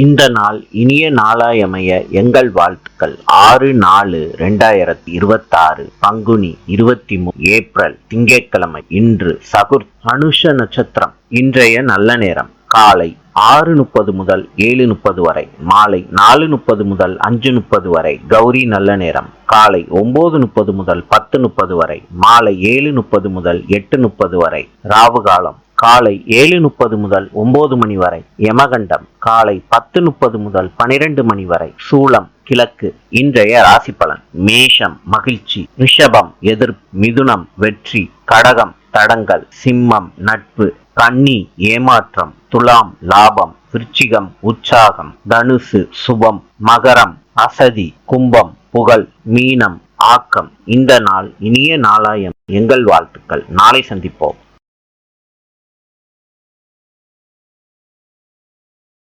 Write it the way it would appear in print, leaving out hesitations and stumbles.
இந்த நாள் இனிய நாளாயமைய எங்கள் வாழ்த்துக்கள். 6/4/2026 பங்குனி 23 ஏப்ரல் திங்கட்கிழமை. இன்று சகுர் அனுஷ நட்சத்திரம். இன்றைய நல்ல நேரம் காலை 6:30 முதல் 7:30 வரை, மாலை 4:30 முதல் 5:30 வரை. கௌரி நல்ல நேரம் காலை 9:30 முதல் 10:30 வரை, மாலை 7:30 முதல் 8:30 வரை. ராவு காலம் காலை 7:30 முதல் 9 மணி வரை. யமகண்டம் காலை 10:30 முதல் 12 மணி வரை. சூலம் கிழக்கு. இன்றைய ராசி பலன்: மேஷம் மகிழ்ச்சி, ரிஷபம் எதிர்ப்பு, மிதுனம் வெற்றி, கடகம் தடங்கள், சிம்மம் நட்பு, கன்னி ஏமாற்றம், துலாம் லாபம், விருச்சிகம் உற்சாகம், தனுசு சுபம், மகரம் அசதி, கும்பம் புகழ், மீனம் ஆக்கம். இந்த நாள் இனிய நாளாயம் எங்கள் வாழ்த்துக்கள். நாளை சந்திப்போம்.